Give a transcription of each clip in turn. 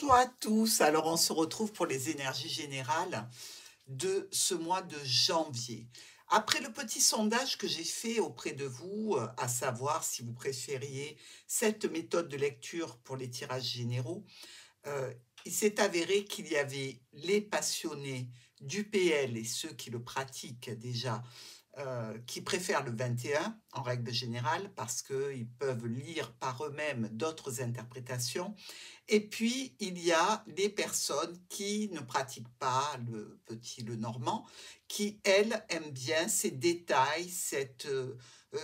Bonjour à tous. Alors, on se retrouve pour les énergies générales de ce mois de janvier. Après le petit sondage que j'ai fait auprès de vous, à savoir si vous préfériez cette méthode de lecture pour les tirages généraux, euh, il s'est avéré qu'il y avait les passionnés du PL et ceux qui le pratiquent déjà, qui préfèrent le 21 en règle générale parce qu'ils peuvent lire par eux-mêmes d'autres interprétations. Et puis, il y a des personnes qui ne pratiquent pas le petit le normand, qui, elles, aiment bien ces détails, cette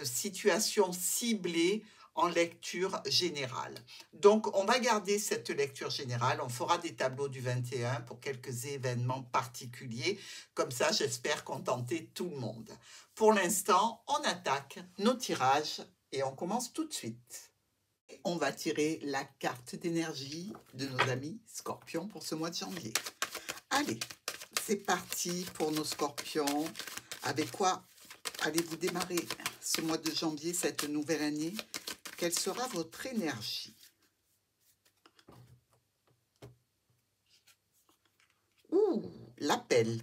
situation ciblée en lecture générale. Donc, on va garder cette lecture générale. On fera des tableaux du 21 pour quelques événements particuliers. Comme ça, j'espère contenter tout le monde. Pour l'instant, on attaque nos tirages et on commence tout de suite. On va tirer la carte d'énergie de nos amis Scorpions pour ce mois de janvier. Allez, c'est parti pour nos Scorpions. Avec quoi allez-vous démarrer ce mois de janvier, cette nouvelle année? Quelle sera votre énergie? Ouh, l'appel.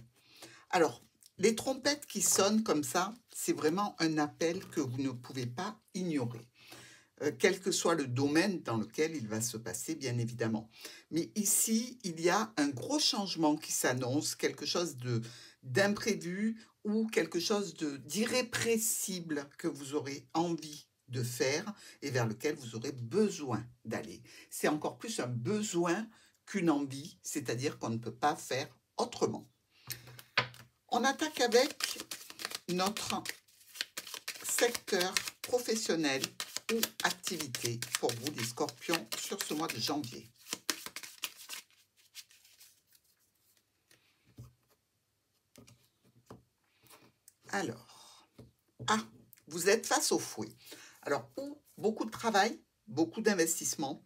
Alors, les trompettes qui sonnent comme ça, c'est vraiment un appel que vous ne pouvez pas ignorer. Quel que soit le domaine dans lequel il va se passer, bien évidemment. Mais ici, il y a un gros changement qui s'annonce, quelque chose d'imprévu ou quelque chose d'irrépressible que vous aurez envie de faire et vers lequel vous aurez besoin d'aller. C'est encore plus un besoin qu'une envie, c'est-à-dire qu'on ne peut pas faire autrement. On attaque avec notre secteur professionnel ou activité pour vous, les Scorpions, sur ce mois de janvier. Alors, vous êtes face au fouet. Alors, ou beaucoup de travail, beaucoup d'investissement,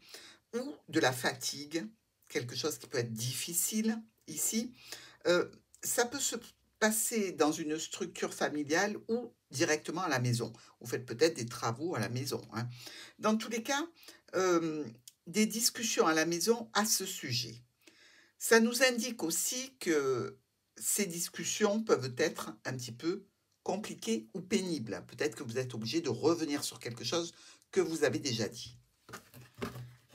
ou de la fatigue, quelque chose qui peut être difficile ici. Ça peut se passer dans une structure familiale ou directement à la maison. Vous faites peut-être des travaux à la maison. Hein. Dans tous les cas, des discussions à la maison à ce sujet. Ça nous indique aussi que ces discussions peuvent être un petit peu compliquées ou pénibles. Peut-être que vous êtes obligé de revenir sur quelque chose que vous avez déjà dit.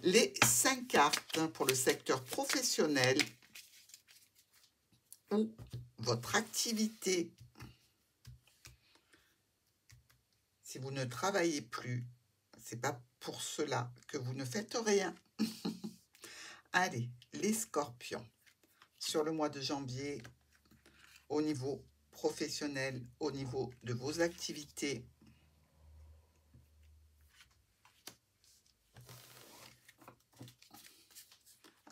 Les 5 cartes pour le secteur professionnel ou votre activité. Si vous ne travaillez plus, c'est pas pour cela que vous ne faites rien. Allez, les Scorpions, sur le mois de janvier, au niveau professionnel, au niveau de vos activités.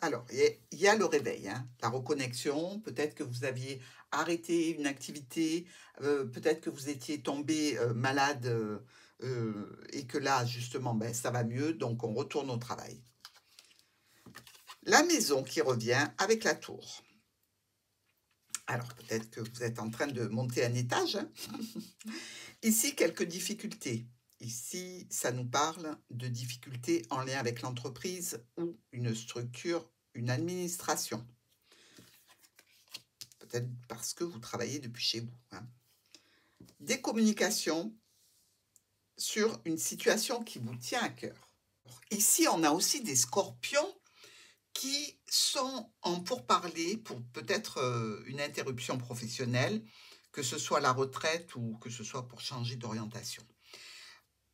Alors, il y a le réveil, hein, la reconnexion. Peut-être que vous aviez arrêté une activité, peut-être que vous étiez tombé malade et que là, justement, ben, ça va mieux, donc on retourne au travail. La maison qui revient avec la tour. Alors, peut-être que vous êtes en train de monter un étage. Hein. Ici, quelques difficultés. Ici, ça nous parle de difficultés en lien avec l'entreprise ou une structure, une administration. Peut-être parce que vous travaillez depuis chez vous. Hein. Des communications sur une situation qui vous tient à cœur. Ici, on a aussi des Scorpions qui sont en pourparlers pour peut-être une interruption professionnelle, que ce soit la retraite ou que ce soit pour changer d'orientation.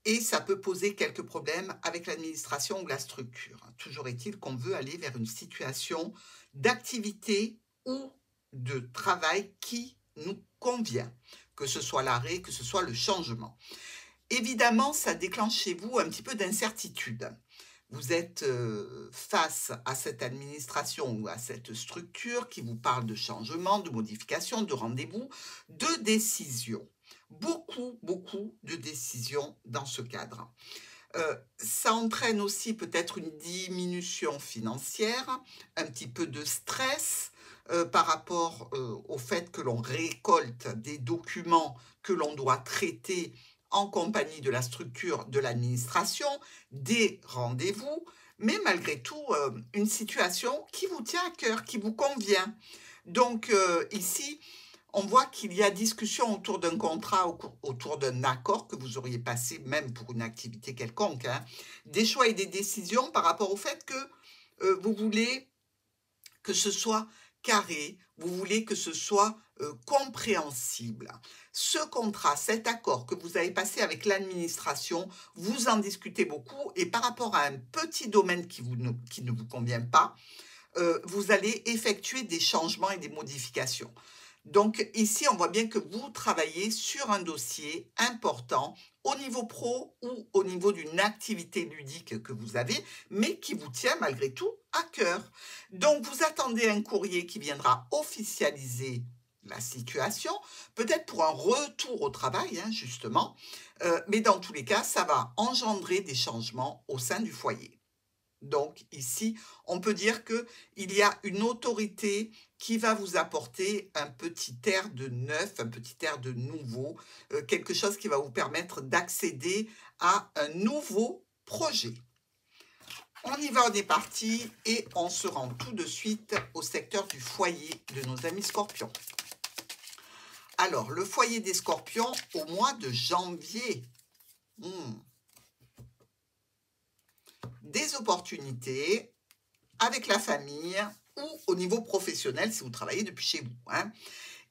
Et ça peut poser quelques problèmes avec l'administration ou la structure. Toujours est-il qu'on veut aller vers une situation d'activité ou de travail qui nous convient, que ce soit l'arrêt, que ce soit le changement. Évidemment, ça déclenche chez vous un petit peu d'incertitude. Vous êtes face à cette administration ou à cette structure qui vous parle de changement, de modification, de rendez-vous, de décision. Beaucoup de décisions dans ce cadre. Ça entraîne aussi peut-être une diminution financière, un petit peu de stress par rapport au fait que l'on récolte des documents que l'on doit traiter en compagnie de la structure de l'administration, des rendez-vous, mais malgré tout, une situation qui vous tient à cœur, qui vous convient. Donc ici, on voit qu'il y a discussion autour d'un contrat, autour d'un accord que vous auriez passé même pour une activité quelconque, hein. Des choix et des décisions par rapport au fait que vous voulez que ce soit carré, vous voulez que ce soit compréhensible. Ce contrat, cet accord que vous avez passé avec l'administration, vous en discutez beaucoup et par rapport à un petit domaine qui ne vous convient pas, vous allez effectuer des changements et des modifications. Donc ici, on voit bien que vous travaillez sur un dossier important au niveau pro ou au niveau d'une activité ludique que vous avez, mais qui vous tient malgré tout à cœur. Donc vous attendez un courrier qui viendra officialiser la situation, peut-être pour un retour au travail, hein, justement, mais dans tous les cas, ça va engendrer des changements au sein du foyer. Donc ici, on peut dire qu'il y a une autorité qui va vous apporter un petit air de neuf, un petit air de nouveau, quelque chose qui va vous permettre d'accéder à un nouveau projet. On y va, on est parti et on se rend tout de suite au secteur du foyer de nos amis scorpions. Alors, le foyer des scorpions au mois de janvier. Des opportunités avec la famille ou au niveau professionnel si vous travaillez depuis chez vous, hein.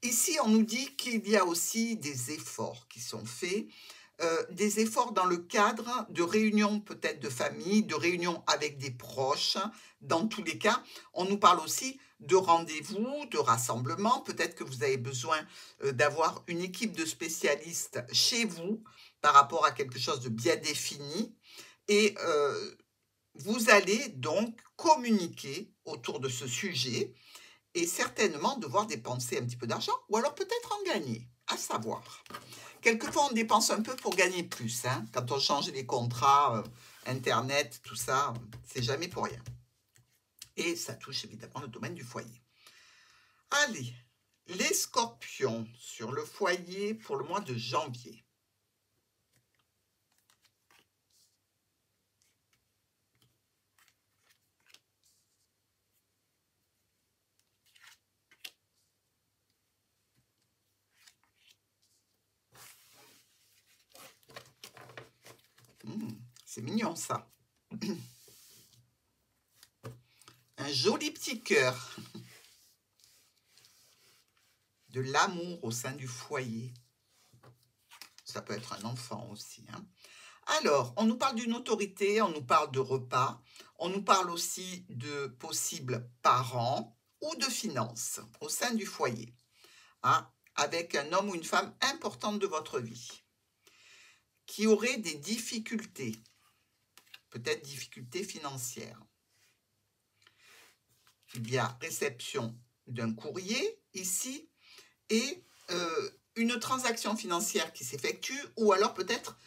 Ici, on nous dit qu'il y a aussi des efforts qui sont faits, des efforts dans le cadre de réunions peut-être de famille, de réunions avec des proches. Dans tous les cas, on nous parle aussi de rendez-vous, de rassemblements. Peut-être que vous avez besoin d'avoir une équipe de spécialistes chez vous par rapport à quelque chose de bien défini. Et vous allez donc communiquer autour de ce sujet et certainement devoir dépenser un petit peu d'argent ou alors peut-être en gagner, à savoir. Quelquefois, on dépense un peu pour gagner plus, hein. Quand on change les contrats, Internet, tout ça, c'est jamais pour rien. Et ça touche évidemment le domaine du foyer. Allez, les scorpions sur le foyer pour le mois de janvier. C'est mignon ça. Un joli petit cœur. De l'amour au sein du foyer. Ça peut être un enfant aussi, hein. Alors, on nous parle d'une autorité, on nous parle de repas, on nous parle aussi de possibles parents ou de finances au sein du foyer, hein, avec un homme ou une femme importante de votre vie, qui aurait des difficultés, peut-être difficultés financières. Il y a réception d'un courrier ici et une transaction financière qui s'effectue, ou alors peut-être,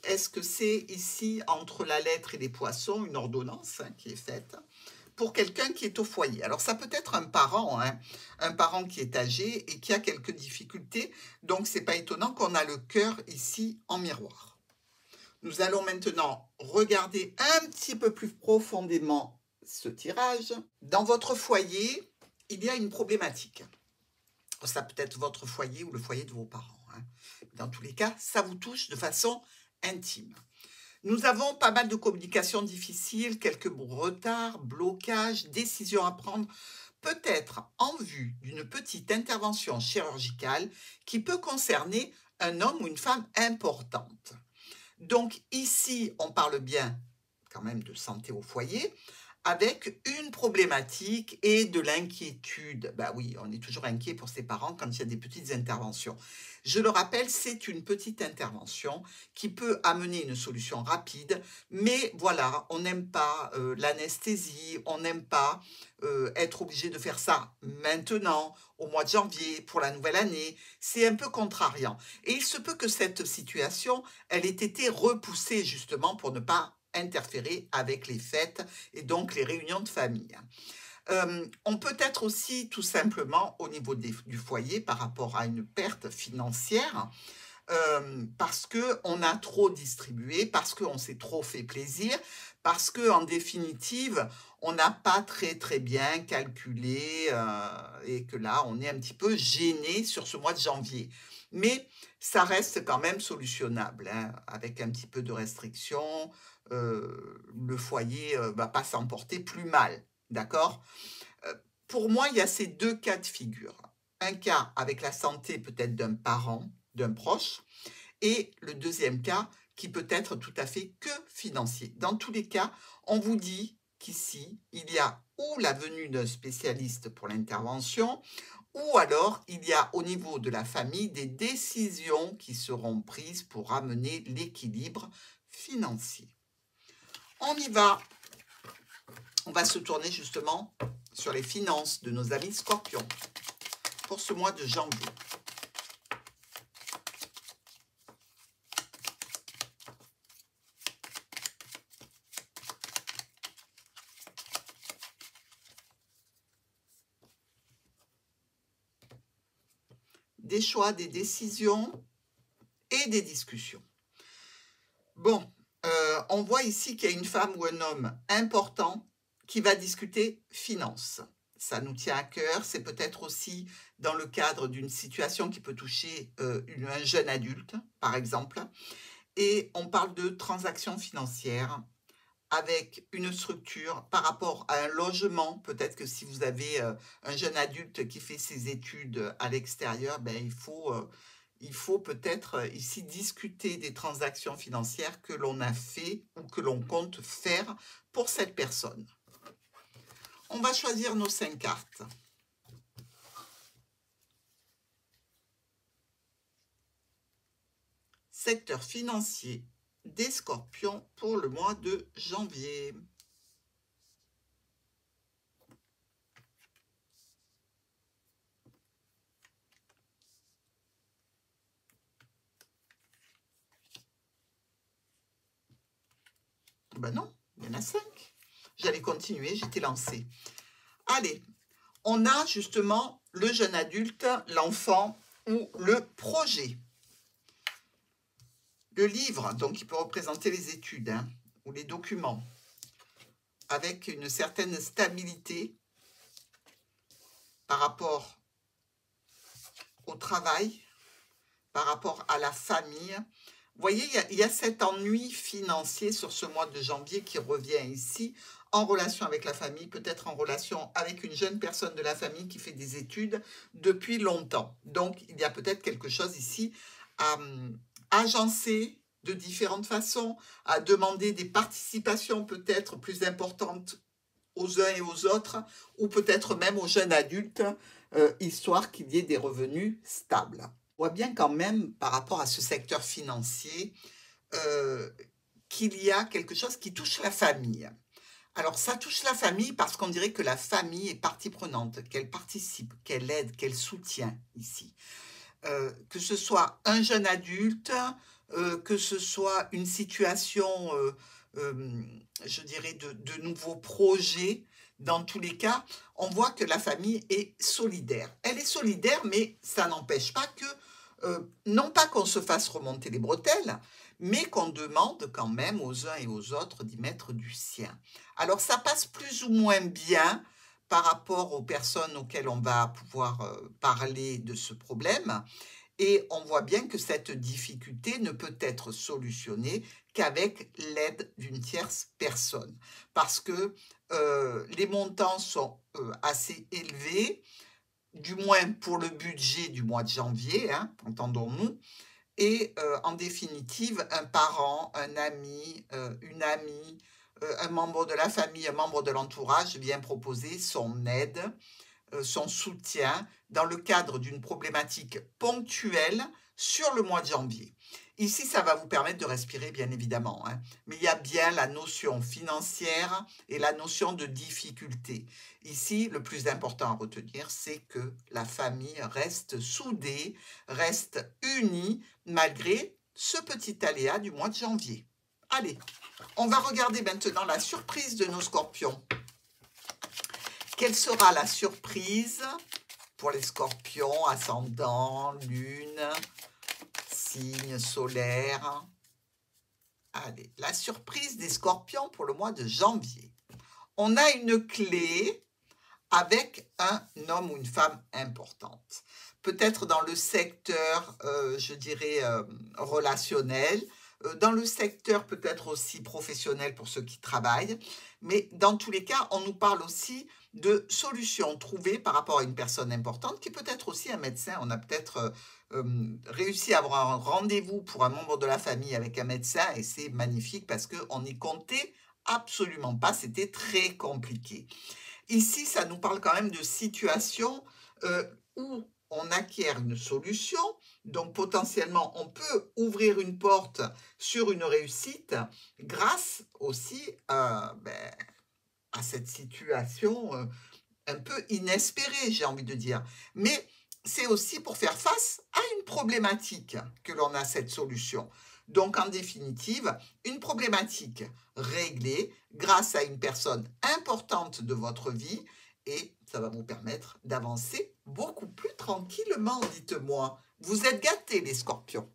est-ce que c'est ici, entre la lettre et les poissons, une ordonnance hein, qui est faite pour quelqu'un qui est au foyer. Alors ça peut être un parent, hein, un parent qui est âgé et qui a quelques difficultés, donc c'est pas étonnant qu'on a le cœur ici en miroir. Nous allons maintenant regarder un petit peu plus profondément ce tirage. Dans votre foyer, il y a une problématique. Ça peut être votre foyer ou le foyer de vos parents, hein. Dans tous les cas, ça vous touche de façon intime. Nous avons pas mal de communications difficiles, quelques retards, blocages, décisions à prendre, peut-être en vue d'une petite intervention chirurgicale qui peut concerner un homme ou une femme importante. Donc ici, on parle bien quand même de santé au foyer, avec une problématique et de l'inquiétude. Ben oui, on est toujours inquiet pour ses parents quand il y a des petites interventions. Je le rappelle, c'est une petite intervention qui peut amener une solution rapide, mais voilà, on n'aime pas l'anesthésie, on n'aime pas être obligé de faire ça maintenant, au mois de janvier, pour la nouvelle année. C'est un peu contrariant. Et il se peut que cette situation, elle ait été repoussée justement pour ne pas interférer avec les fêtes et donc les réunions de famille. On peut être aussi tout simplement au niveau du foyer par rapport à une perte financière parce qu'on a trop distribué, parce qu'on s'est trop fait plaisir, Parce que en définitive, on n'a pas très bien calculé et que là, on est un petit peu gêné sur ce mois de janvier. Mais ça reste quand même solutionnable, hein, avec un petit peu de restriction. Le foyer va pas s'en porter plus mal, d'accord? Euh, pour moi, il y a ces deux cas de figure. Un cas avec la santé peut-être d'un parent, d'un proche, et le deuxième cas qui peut être tout à fait que financier. Dans tous les cas, on vous dit qu'ici, il y a ou la venue d'un spécialiste pour l'intervention, ou alors il y a au niveau de la famille des décisions qui seront prises pour amener l'équilibre financier. On y va. On va se tourner justement sur les finances de nos amis scorpions pour ce mois de janvier. Des choix, des décisions et des discussions. Bon, on voit ici qu'il y a une femme ou un homme important qui va discuter finances. Ça nous tient à cœur, c'est peut-être aussi dans le cadre d'une situation qui peut toucher un jeune adulte, par exemple. Et on parle de transactions financières avec une structure par rapport à un logement. Peut-être que si vous avez un jeune adulte qui fait ses études à l'extérieur, ben, il faut peut-être ici discuter des transactions financières que l'on a fait ou que l'on compte faire pour cette personne. On va choisir nos 5 cartes. Secteur financier des scorpions pour le mois de janvier. Ben non, il y en a 5. J'allais continuer, j'étais lancée. Allez, on a justement le jeune adulte, l'enfant ou le projet. Le livre, donc, qui peut représenter les études hein, ou les documents, avec une certaine stabilité par rapport au travail, par rapport à la famille. Vous voyez, il y a cet ennui financier sur ce mois de janvier qui revient ici, en relation avec la famille, peut-être en relation avec une jeune personne de la famille qui fait des études depuis longtemps. Donc, il y a peut-être quelque chose ici à agencer de différentes façons, à demander des participations peut-être plus importantes aux uns et aux autres, ou peut-être même aux jeunes adultes, histoire qu'il y ait des revenus stables. On voit bien quand même, par rapport à ce secteur financier, qu'il y a quelque chose qui touche la famille. Alors, ça touche la famille parce qu'on dirait que la famille est partie prenante, qu'elle participe, qu'elle aide, qu'elle soutient ici. Que ce soit un jeune adulte, que ce soit une situation, je dirais, de nouveaux projets. Dans tous les cas, on voit que la famille est solidaire. Elle est solidaire, mais ça n'empêche pas que, non pas qu'on se fasse remonter les bretelles, mais qu'on demande quand même aux uns et aux autres d'y mettre du sien. Alors ça passe plus ou moins bien par rapport aux personnes auxquelles on va pouvoir parler de ce problème. Et on voit bien que cette difficulté ne peut être solutionnée qu'avec l'aide d'une tierce personne. Parce que les montants sont assez élevés, du moins pour le budget du mois de janvier, hein, entendons-nous. Et en définitive, un parent, un ami, une amie, un membre de la famille, un membre de l'entourage vient proposer son aide, son soutien dans le cadre d'une problématique ponctuelle sur le mois de janvier. Ici, ça va vous permettre de respirer, bien évidemment, hein, mais il y a bien la notion financière et la notion de difficulté. Ici, le plus important à retenir, c'est que la famille reste soudée, reste unie, malgré ce petit aléa du mois de janvier. Allez, on va regarder maintenant la surprise de nos scorpions. Quelle sera la surprise pour les scorpions, ascendant, lune, signe solaire? Allez, la surprise des scorpions pour le mois de janvier. On a une clé avec un homme ou une femme importante. Peut-être dans le secteur, je dirais, relationnel, dans le secteur peut-être aussi professionnel pour ceux qui travaillent, mais dans tous les cas, on nous parle aussi de solutions trouvées par rapport à une personne importante, qui peut être aussi un médecin. On a peut-être réussi à avoir un rendez-vous pour un membre de la famille avec un médecin, et c'est magnifique parce qu'on n'y comptait absolument pas, c'était très compliqué. Ici, ça nous parle quand même de situations où on acquiert une solution, donc potentiellement on peut ouvrir une porte sur une réussite grâce aussi à cette situation un peu inespérée, j'ai envie de dire. Mais c'est aussi pour faire face à une problématique que l'on a cette solution. Donc en définitive, une problématique réglée grâce à une personne importante de votre vie et ça va vous permettre d'avancer beaucoup plus tranquillement, dites-moi. Vous êtes gâtés les scorpions.